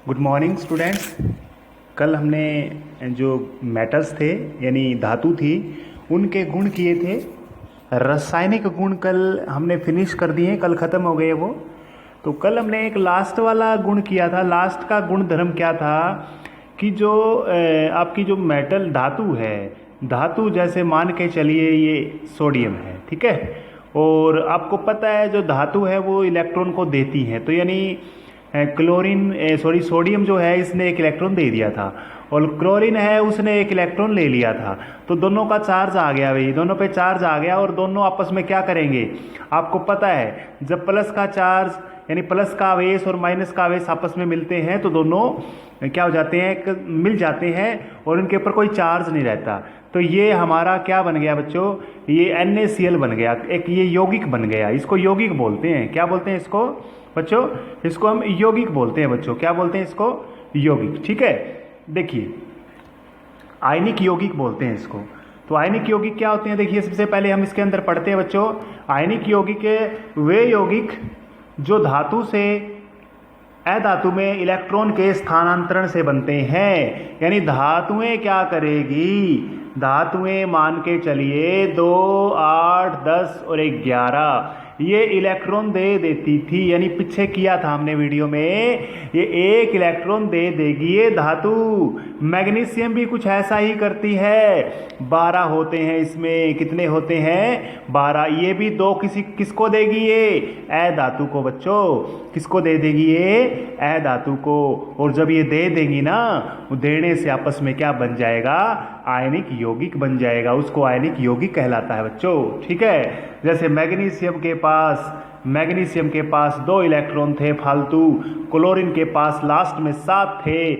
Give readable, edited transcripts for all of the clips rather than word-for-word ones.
Good morning students. कल हमने जो मेटल्स थे यानी धातु थी उनके गुण किए थे। रासायनिक गुण कल हमने फिनिश कर दिए, कल ख़त्म हो गए वो। तो कल हमने एक लास्ट वाला गुण किया था। लास्ट का गुण धर्म क्या था कि जो आपकी जो मेटल धातु है, धातु जैसे मान के चलिए ये सोडियम है, ठीक है। और आपको पता है जो धातु है वो इलेक्ट्रॉन को देती है, तो यानी सोडियम जो है इसने एक इलेक्ट्रॉन दे दिया था और क्लोरीन है उसने एक इलेक्ट्रॉन ले लिया था। तो दोनों का चार्ज आ गया भाई, दोनों पे चार्ज आ गया और दोनों आपस में क्या करेंगे आपको पता है। जब प्लस का चार्ज यानी प्लस का आवेश और माइनस का आवेश आपस में मिलते हैं तो दोनों क्या हो जाते हैं, मिल जाते हैं और इनके ऊपर कोई चार्ज नहीं रहता। तो ये हमारा क्या बन गया बच्चों, ये NaCl बन गया, एक ये यौगिक बन गया। इसको यौगिक बोलते हैं। क्या बोलते हैं इसको बच्चों? इसको हम यौगिक बोलते हैं बच्चों। क्या बोलते हैं इसको? यौगिक, ठीक है। देखिए आयनिक यौगिक बोलते हैं इसको। तो आयनिक यौगिक क्या होते हैं, देखिए सबसे पहले हम इसके अंदर पढ़ते हैं बच्चों। आयनिक यौगिक वे यौगिक जो धातु से अधातु में इलेक्ट्रॉन के स्थानांतरण से बनते हैं। यानी धातुएं क्या करेगी, धातुएं मान के चलिए 2, 8, 10 और 11 ये इलेक्ट्रॉन दे देती थी। यानी पीछे किया था हमने वीडियो में, ये एक इलेक्ट्रॉन दे देगी ये धातु। मैग्नीशियम भी कुछ ऐसा ही करती है। 12 होते हैं इसमें, कितने होते हैं? 12। ये भी दो किसको देगी ये? अधातु को बच्चों। किसको दे देगी ये? अधातु को। और जब ये दे देंगी ना, देने से आपस में क्या बन जाएगा? आयनिक यौगिक बन जाएगा। उसको आयनिक यौगिक कहलाता है बच्चों, ठीक है। जैसे मैग्नीशियम के पास 2 इलेक्ट्रॉन थे फालतू, क्लोरीन के पास लास्ट में 7 थे।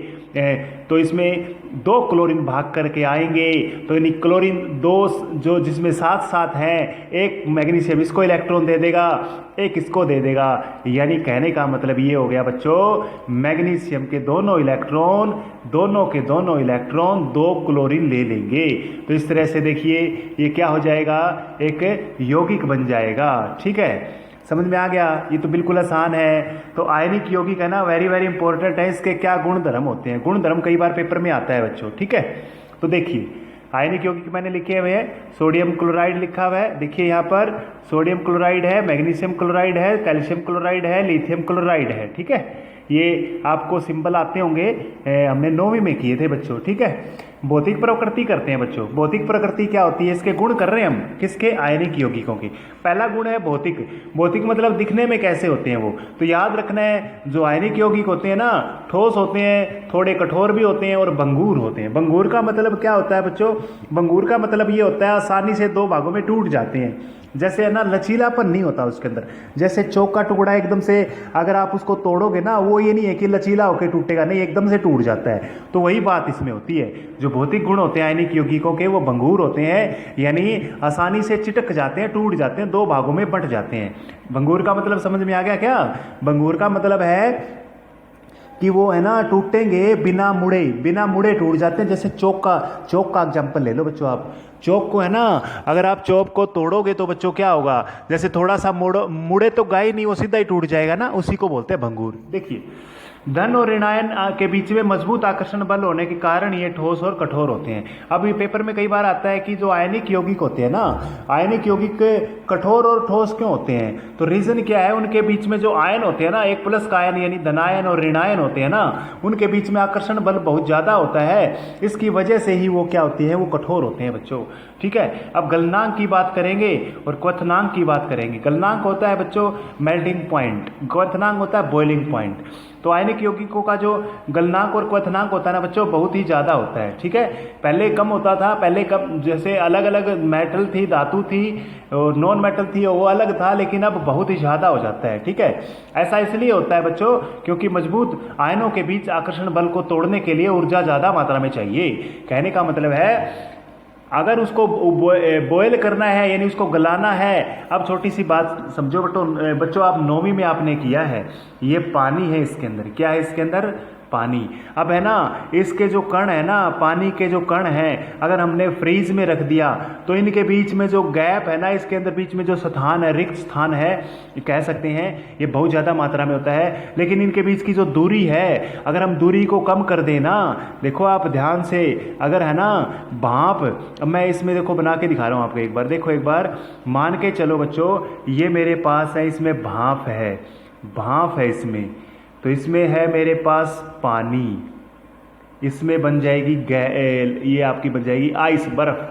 तो इसमें 2 क्लोरीन भाग करके आएंगे, तो यानी क्लोरीन 2 जो जिसमें 7 हैं, एक मैग्नीशियम इसको इलेक्ट्रॉन दे देगा, एक इसको दे देगा। यानी कहने का मतलब ये हो गया बच्चों, मैग्नीशियम के दोनों इलेक्ट्रॉन 2 क्लोरीन ले लेंगे। तो इस तरह से देखिए ये क्या हो जाएगा, एक यौगिक बन जाएगा, ठीक है। समझ में आ गया? ये तो बिल्कुल आसान है। तो आयनिक यौगिक है ना, वेरी वेरी इंपॉर्टेंट है। इसके क्या गुण धर्म होते हैं, गुण धर्म कई बार पेपर में आता है बच्चों, ठीक है। तो देखिए आयनिक यौगिक मैंने लिखे हुए हैं। सोडियम क्लोराइड लिखा हुआ है, देखिए यहाँ पर सोडियम क्लोराइड है, मैग्नीशियम क्लोराइड है, कैल्शियम क्लोराइड है, लिथियम क्लोराइड है, ठीक है। ये आपको सिंबल आते होंगे, हमने 9वीं में किए थे बच्चों, ठीक है। भौतिक प्रकृति करते हैं बच्चों। भौतिक प्रकृति क्या होती है, इसके गुण कर रहे हैं हम, किसके? आयनिक यौगिकों की। पहला गुण है भौतिक। भौतिक मतलब दिखने में कैसे होते हैं वो। तो याद रखना है, जो आयनिक यौगिक होते हैं ना, ठोस होते हैं, थोड़े कठोर भी होते हैं और भंगूर होते हैं। भंगूर का मतलब क्या होता है बच्चों? भंगूर का मतलब ये होता है आसानी से 2 भागों में टूट जाते हैं। जैसे है ना, लचीलापन नहीं होता उसके अंदर। जैसे चौक का टुकड़ा एकदम से अगर आप उसको तोड़ोगे ना, वो ये नहीं है कि लचीला होकर टूटेगा, नहीं, एकदम से टूट जाता है। तो वही बात इसमें होती है। जो भौतिक गुण होते हैं आयनिक यौगिकों के, वो भंगूर होते हैं, यानी आसानी से चिटक जाते हैं, टूट जाते हैं, 2 भागों में बंट जाते हैं। भंगूर का मतलब समझ में आ गया क्या? भंगूर का मतलब है कि वो है ना, टूटेंगे बिना मुड़े टूट जाते हैं। जैसे चौक का एग्जाम्पल ले लो बच्चों। आप चौक को है ना, अगर आप चौक को तोड़ोगे तो बच्चों क्या होगा, जैसे थोड़ा सा मुड़े तो गए नहीं, वो सीधा ही टूट जाएगा ना, उसी को बोलते हैं भंगूर। देखिए धन और ऋणायन के बीच में मजबूत आकर्षण बल होने के कारण ये ठोस और कठोर होते हैं। अब ये पेपर में कई बार आता है कि जो आयनिक यौगिक होते हैं ना, आयनिक यौगिक कठोर और ठोस क्यों होते हैं? तो रीजन क्या है, उनके बीच में जो आयन होते हैं ना, एक प्लस का आयन यानी धनायन और ऋणायन होते हैं ना, उनके बीच में आकर्षण बल बहुत ज्यादा होता है। इसकी वजह से ही वो क्या होती है, वो कठोर होते हैं बच्चों, ठीक है। अब गलनांक की बात करेंगे और क्वथनांक की बात करेंगे। गलनांक होता है बच्चों मेल्टिंग पॉइंट, क्वथनांक होता है बॉइलिंग पॉइंट। तो आयनिक यौगिकों का जो गलनांक और क्वथनांक होता है ना बच्चों, बहुत ही ज़्यादा होता है, ठीक है। पहले कम होता था, पहले कम, जैसे अलग अलग मेटल थी, धातु थी और नॉन मेटल थी, वो अलग था, लेकिन अब बहुत ही ज़्यादा हो जाता है, ठीक है। ऐसा इसलिए होता है बच्चों क्योंकि मजबूत आयनों के बीच आकर्षण बल को तोड़ने के लिए ऊर्जा ज़्यादा मात्रा में चाहिए। कहने का मतलब है अगर उसको बॉयल करना है यानी उसको गलाना है। अब छोटी सी बात समझो बच्चों, आप 9वीं में आपने किया है, ये पानी है, इसके अंदर क्या है, इसके अंदर पानी। अब है ना, इसके जो कण है ना, पानी के जो कण हैं, अगर हमने फ्रीज में रख दिया तो इनके बीच में जो गैप है ना, इसके अंदर बीच में जो स्थान है, रिक्त स्थान है, ये कह सकते हैं ये बहुत ज़्यादा मात्रा में होता है। लेकिन इनके बीच की जो दूरी है, अगर हम दूरी को कम कर दें ना, देखो आप ध्यान से, अगर है ना भाप, अब मैं इसमें देखो बना के दिखा रहा हूँ आपको एक बार, देखो एक बार मान के चलो बच्चों, ये मेरे पास है, इसमें भाप है, भाप है इसमें, तो इसमें है मेरे पास पानी, इसमें बन जाएगी ये आपकी बन जाएगी आइस, बर्फ।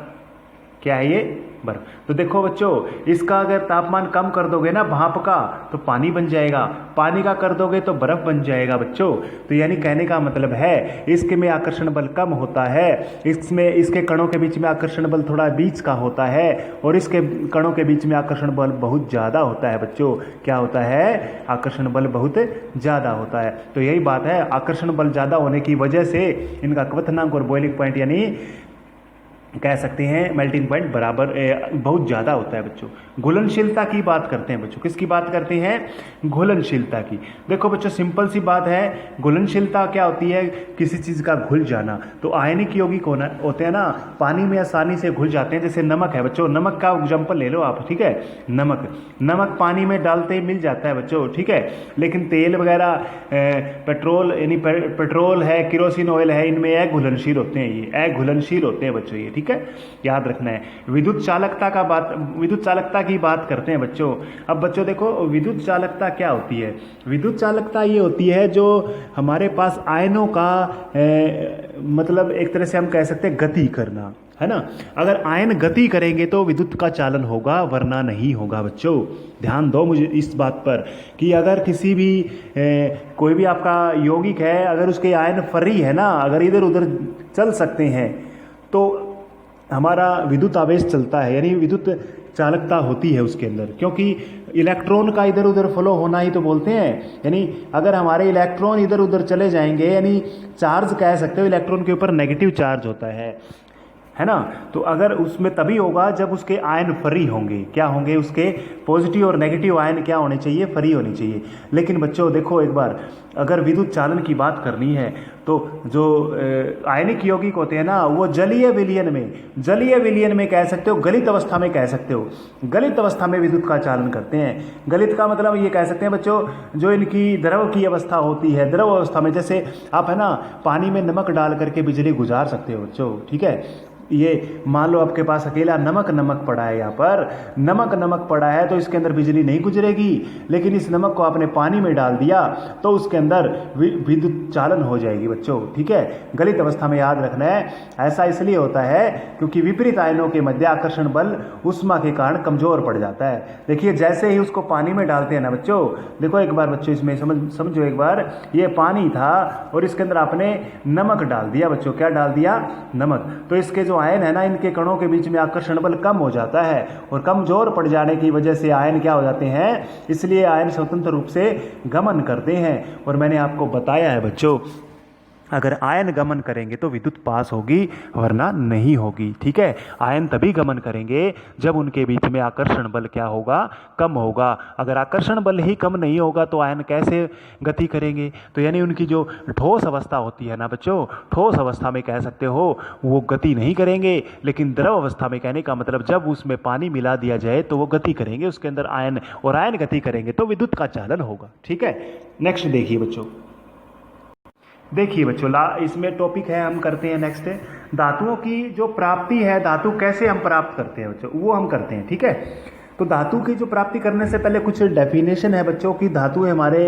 क्या है ये? बर्फ। तो देखो बच्चों, इसका अगर तापमान कम कर दोगे ना भाप का, तो पानी बन जाएगा, पानी का कर दोगे तो बर्फ बन जाएगा बच्चों। तो यानी कहने का मतलब है इसके में आकर्षण बल कम होता है, इसमें इसके कणों के बीच में आकर्षण बल थोड़ा बीच का होता है, और इसके कणों के बीच में आकर्षण बल बहुत ज़्यादा होता है बच्चों। क्या होता है? आकर्षण बल बहुत ज़्यादा होता है। तो यही बात है, आकर्षण बल ज़्यादा होने की वजह से इनका क्वथनांक और बॉइलिंग पॉइंट यानी कह सकते हैं मेल्टिंग पॉइंट बराबर बहुत ज़्यादा होता है बच्चों। घुलनशीलता की बात करते हैं बच्चों, किसकी बात करते हैं? घुलनशीलता की। देखो बच्चों, सिंपल सी बात है, घुलनशीलता क्या होती है? किसी चीज़ का घुल जाना। तो आयनिक यौगिक होते हैं ना, पानी में आसानी से घुल जाते हैं। जैसे नमक है बच्चों, नमक का एग्जाम्पल ले लो आप, ठीक है। नमक पानी में डालते ही मिल जाता है बच्चों, ठीक है। लेकिन तेल वगैरह, पेट्रोल यानी पेट्रोल है, केरोसिन ऑयल है, इनमें अघुलनशील होते हैं, ये अघुलनशील होते हैं बच्चों, ये ठीक है, याद रखना है। विद्युत चालकता की बात करते हैं बच्चों। अब बच्चों देखो, विद्युत चालकता क्या होती है? विद्युत चालकता ये होती है जो हमारे पास आयनों का मतलब एक तरह से हम कह सकते हैं गति करना, है ना। अगर आयन गति करेंगे तो विद्युत का चालन होगा, वरना नहीं होगा बच्चों। ध्यान दो मुझे इस बात पर कि अगर किसी भी कोई भी आपका यौगिक है, अगर उसके आयन फ्री है ना, अगर इधर उधर चल सकते हैं तो हमारा विद्युत आवेश चलता है, यानी विद्युत चालकता होती है उसके अंदर, क्योंकि इलेक्ट्रॉन का इधर उधर फ्लो होना ही तो बोलते हैं। यानी अगर हमारे इलेक्ट्रॉन इधर उधर चले जाएंगे, यानी चार्ज कह सकते हो, इलेक्ट्रॉन के ऊपर नेगेटिव चार्ज होता है ना। तो अगर उसमें तभी होगा जब उसके आयन फ्री होंगे। क्या होंगे? उसके पॉजिटिव और नेगेटिव आयन क्या होने चाहिए? फ्री होनी चाहिए। लेकिन बच्चों देखो एक बार, अगर विद्युत चालन की बात करनी है तो जो आयनिक यौगिक होते हैं ना, वो जलीय विलयन में कह सकते हो, गलित अवस्था में कह सकते हो, गलित अवस्था में विद्युत का चालन करते हैं। गलित का मतलब ये कह सकते हैं बच्चों, जो इनकी द्रव की अवस्था होती है, द्रव अवस्था में, जैसे आप है ना पानी में नमक डाल करके बिजली गुजार सकते हो बच्चों, ठीक है। ये मान लो आपके पास अकेला नमक पड़ा है, यहाँ पर नमक पड़ा है, तो इसके अंदर बिजली नहीं गुजरेगी। लेकिन इस नमक को आपने पानी में डाल दिया तो उसके अंदर विद्युत चालन हो जाएगी बच्चों, ठीक है। गलित अवस्था में याद रखना है। ऐसा इसलिए होता है क्योंकि विपरीत आयनों के मध्य आकर्षण बल ऊष्मा के कारण कमजोर पड़ जाता है। देखिए जैसे ही उसको पानी में डालते हैं ना बच्चों, देखो एक बार बच्चों इसमें समझो एक बार, ये पानी था और इसके अंदर आपने नमक डाल दिया बच्चों। क्या डाल दिया? नमक। तो इसके जो आयन है ना, इनके कणों के बीच में आकर्षण बल कम हो जाता है, और कमजोर पड़ जाने की वजह से आयन क्या हो जाते हैं? इसलिए आयन स्वतंत्र रूप से गमन करते हैं। और मैंने आपको बताया है बच्चों, अगर आयन गमन करेंगे तो विद्युत पास होगी, वरना नहीं होगी, ठीक है। आयन तभी गमन करेंगे जब उनके बीच में आकर्षण बल क्या होगा? कम होगा। अगर आकर्षण बल ही कम नहीं होगा तो आयन कैसे गति करेंगे? तो यानी उनकी जो ठोस अवस्था होती है ना बच्चों, ठोस अवस्था में कह सकते हो वो गति नहीं करेंगे। लेकिन द्रव अवस्था में, कहने का मतलब जब उसमें पानी मिला दिया जाए तो वो गति करेंगे, उसके अंदर आयन, और आयन गति करेंगे तो विद्युत का चालन होगा, ठीक है। नेक्स्ट देखिए बच्चों, इसमें टॉपिक है, हम करते हैं नेक्स्ट, धातुओं की जो प्राप्ति है, धातु कैसे हम प्राप्त करते हैं बच्चों, वो हम करते हैं, ठीक है। तो धातु की जो प्राप्ति करने से पहले कुछ डेफिनेशन है बच्चों की धातु हमारे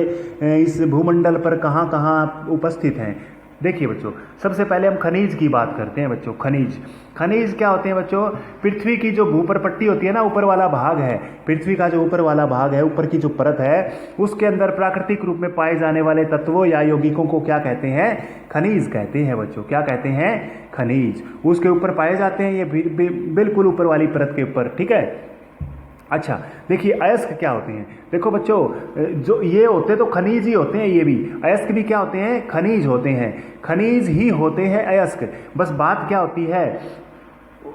इस भूमंडल पर कहाँ कहाँ उपस्थित हैं। देखिए बच्चों, सबसे पहले हम खनिज की बात करते हैं बच्चों। खनिज क्या होते हैं बच्चों? पृथ्वी की जो भूपर पट्टी होती है ना, ऊपर वाला भाग है, पृथ्वी का जो ऊपर वाला भाग है, ऊपर की जो परत है, उसके अंदर प्राकृतिक रूप में पाए जाने वाले तत्वों या यौगिकों को क्या कहते हैं? खनिज कहते हैं बच्चों। क्या कहते हैं? खनिज। उसके ऊपर पाए जाते हैं, ये बिल्कुल ऊपर वाली परत के ऊपर, ठीक है। अच्छा देखिए, अयस्क क्या होते हैं? देखो बच्चों, जो ये होते तो खनिज ही होते हैं, ये भी अयस्क भी क्या होते हैं? खनिज होते हैं, खनिज ही होते हैं अयस्क। बस बात क्या होती है,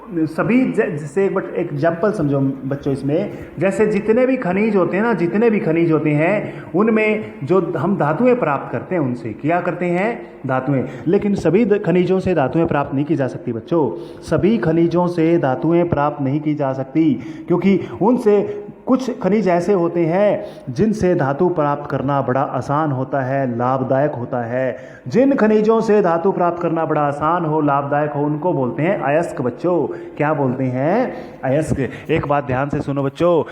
सभी जैसे एक एग्जाम्पल समझो बच्चों इसमें, जैसे जितने भी खनिज होते हैं ना, जितने भी खनिज होते हैं उनमें जो हम धातुएं प्राप्त करते हैं उनसे क्या करते हैं, धातुएं। लेकिन सभी खनिजों से धातुएं प्राप्त नहीं की जा सकती बच्चों, सभी खनिजों से धातुएं प्राप्त नहीं की जा सकती, क्योंकि उनसे कुछ खनिज ऐसे होते हैं जिनसे धातु प्राप्त करना बड़ा आसान होता है, लाभदायक होता है। जिन खनिजों से धातु प्राप्त करना बड़ा आसान हो, लाभदायक हो, उनको बोलते हैं अयस्क बच्चों। क्या बोलते हैं, अयस्क। एक बात ध्यान से सुनो बच्चों,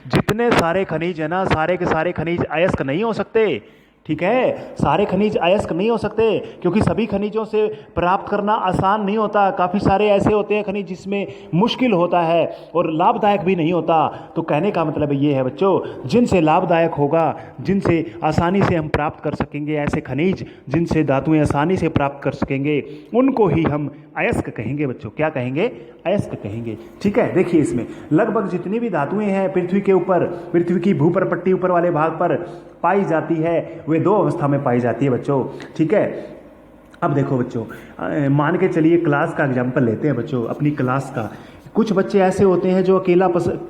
जितने सारे खनिज है ना, सारे के सारे खनिज अयस्क नहीं हो सकते, ठीक है, सारे खनिज अयस्क नहीं हो सकते, क्योंकि सभी खनिजों से प्राप्त करना आसान नहीं होता। काफ़ी सारे ऐसे होते हैं खनिज जिसमें मुश्किल होता है और लाभदायक भी नहीं होता। तो कहने का मतलब ये है बच्चों, जिनसे लाभदायक होगा, जिनसे आसानी से हम प्राप्त कर सकेंगे, ऐसे खनिज जिनसे धातुएं आसानी से प्राप्त कर सकेंगे, उनको ही हम अयस्क कहेंगे बच्चों। क्या कहेंगे, अयस्क कहेंगे। ठीक है, देखिए इसमें लगभग जितनी भी धातुएं हैं पृथ्वी के ऊपर, पृथ्वी की भूपर पट्टी ऊपर वाले भाग पर पाई जाती है, वे दो अवस्था में पाई जाती है बच्चों। ठीक है, अब देखो बच्चों, मान के चलिए क्लास का एग्जाम्पल लेते हैं बच्चों, अपनी क्लास का। कुछ बच्चे ऐसे होते हैं जो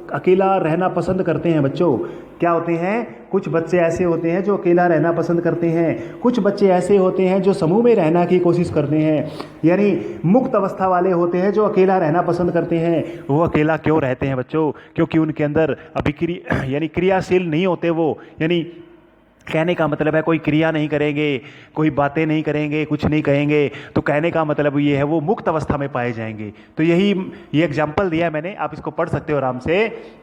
अकेला रहना पसंद करते हैं बच्चों। क्या होते हैं, कुछ बच्चे ऐसे होते हैं जो अकेला रहना पसंद करते हैं, कुछ बच्चे ऐसे होते हैं जो समूह में रहना की कोशिश करते हैं, यानी मुक्त अवस्था वाले होते हैं जो अकेला रहना पसंद करते हैं। वो अकेला क्यों रहते हैं बच्चों, क्योंकि उनके अंदर अभिक्रिया यानी क्रियाशील नहीं होते वो, यानी कहने का मतलब है कोई क्रिया नहीं करेंगे, कोई बातें नहीं करेंगे, कुछ नहीं कहेंगे, तो कहने का मतलब ये है वो मुक्त अवस्था में पाए जाएंगे। तो ये एग्जाम्पल दिया है मैंने, आप इसको पढ़ सकते हो आराम से।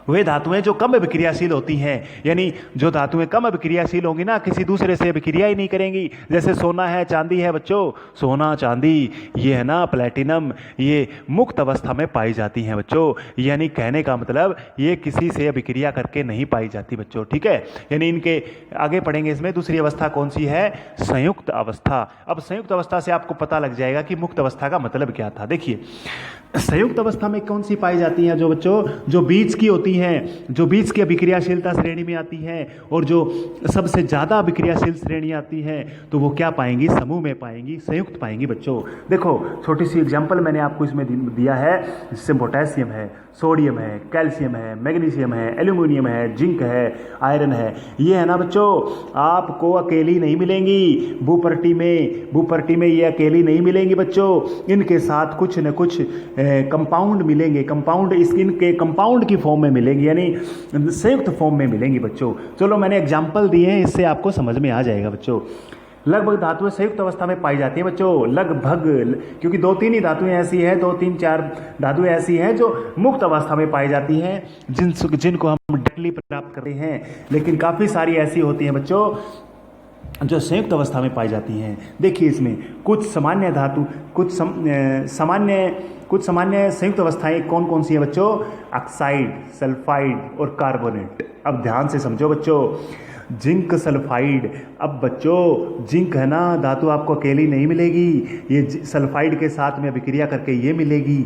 वे धातुएं जो कम अभिक्रियाशील होती हैं, यानी जो धातुएं कम अभिक्रियाशील होंगी ना, किसी दूसरे से अभिक्रिया ही नहीं करेंगी। जैसे सोना है, चांदी है बच्चों, सोना चांदी ये है ना, प्लेटिनम, ये मुक्त अवस्था में पाई जाती हैं बच्चों। यानी कहने का मतलब ये किसी से अभिक्रिया करके नहीं पाई जाती बच्चों। ठीक है, यानी इनके आगे पढ़ेंगे इसमें दूसरी अवस्था कौन सी है, संयुक्त अवस्था। अब संयुक्त अवस्था से आपको पता लग जाएगा कि मुक्त अवस्था का मतलब क्या था। देखिए संयुक्त अवस्था में कौन सी पाई जाती हैं, जो बच्चों जो बीच की होती हैं, जो बीच की अभिक्रियाशीलता श्रेणी में आती हैं, और जो सबसे ज़्यादा अभिक्रियाशील श्रेणी आती हैं, तो वो क्या पाएंगी, समूह में पाएंगी, संयुक्त पाएंगी बच्चों। देखो छोटी सी एग्जांपल मैंने आपको इसमें दिया है, जिससे पोटेशियम है, सोडियम है, कैल्शियम है, मैग्नीशियम है, एल्यूमिनियम है, जिंक है, आयरन है। ये है ना बच्चों, आपको अकेली नहीं मिलेंगी भूपर्टी में ये अकेली नहीं मिलेंगी बच्चों, इनके साथ कुछ न कुछ कंपाउंड मिलेंगे। कंपाउंड इनके कंपाउंड की फॉर्म में मिलेंगी, यानी संयुक्त फॉर्म में मिलेंगी बच्चों। चलो मैंने एग्जाम्पल दिए हैं, इससे आपको समझ में आ जाएगा बच्चों। लगभग धातुएं संयुक्त अवस्था में पाई जाती हैं बच्चों, लगभग, क्योंकि 2-3 ही धातुएं ऐसी हैं, 2-3-4 धातुएं ऐसी हैं जो मुक्त अवस्था में पाई जाती हैं, जिनको हम डायरेक्टली प्राप्त करते हैं। लेकिन काफ़ी सारी ऐसी होती हैं बच्चों जो संयुक्त अवस्था में पाई जाती हैं। देखिए इसमें कुछ सामान्य धातु, कुछ सामान्य संयुक्त अवस्थाएं कौन कौन सी है बच्चों, ऑक्साइड, सल्फाइड और कार्बोनेट। अब ध्यान से समझो बच्चों, जिंक सल्फाइड। अब बच्चों जिंक है ना, धातु आपको अकेली नहीं मिलेगी, ये सल्फाइड के साथ में अभिक्रिया करके ये मिलेगी,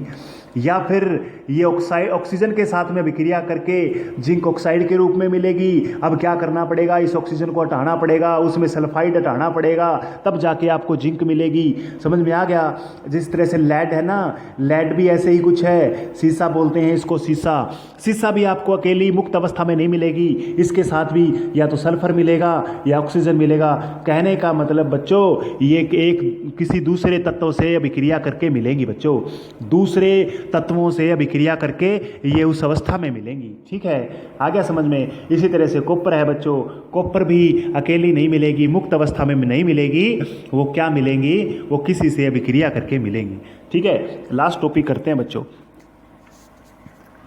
या फिर ये ऑक्सीजन के साथ में अभिक्रिया करके जिंक ऑक्साइड के रूप में मिलेगी। अब क्या करना पड़ेगा, इस ऑक्सीजन को हटाना पड़ेगा, उसमें सल्फाइड हटाना पड़ेगा, तब जाके आपको जिंक मिलेगी। समझ में आ गया। जिस तरह से लेड है ना, लेड भी ऐसे ही कुछ है, सीसा बोलते हैं इसको, सीसा भी आपको अकेली मुक्त अवस्था में नहीं मिलेगी, इसके साथ भी या तो सल्फर मिलेगा या ऑक्सीजन मिलेगा। कहने का मतलब बच्चों ये एक किसी दूसरे तत्व से अभिक्रिया करके मिलेंगी बच्चों, दूसरे तत्वों से अभिक्रिया करके ये उस अवस्था में मिलेंगी। ठीक है, आ गया समझ में। इसी तरह से कॉपर है बच्चों, कॉपर भी अकेली नहीं मिलेगी, मुक्त अवस्था में नहीं मिलेगी, वो क्या मिलेंगी, वो किसी से अभिक्रिया करके मिलेंगी। ठीक है, लास्ट टॉपिक करते हैं बच्चों।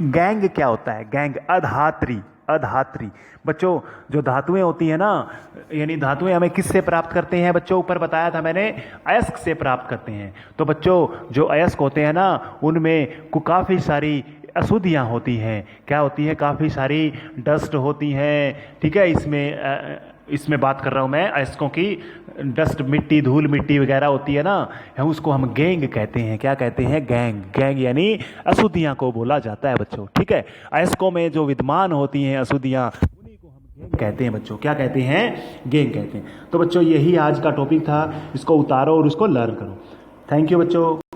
गैंग क्या होता है, गैंग, अधात्री। बच्चों जो धातुएं होती हैं ना, यानी धातुएं हमें किससे प्राप्त करते हैं बच्चों, ऊपर बताया था मैंने, अयस्क से प्राप्त करते हैं। तो बच्चों जो अयस्क होते हैं ना, उनमें काफ़ी सारी अशुद्धियाँ होती हैं। क्या होती हैं, काफ़ी सारी डस्ट होती हैं। ठीक है, इसमें बात कर रहा हूँ मैं अयस्कों की, डस्ट, मिट्टी, धूल मिट्टी वगैरह होती है ना, उसको हम गैंग कहते हैं। क्या कहते हैं, गैंग यानी अशुद्धियाँ को बोला जाता है बच्चों। ठीक है, अयस्कों में जो विद्यमान होती हैं अशुद्धियाँ, उन्हीं को हम गैंग कहते हैं बच्चों। क्या कहते हैं, गैंग कहते हैं। तो बच्चों यही आज का टॉपिक था, इसको उतारो और उसको लर्न करो। थैंक यू बच्चों।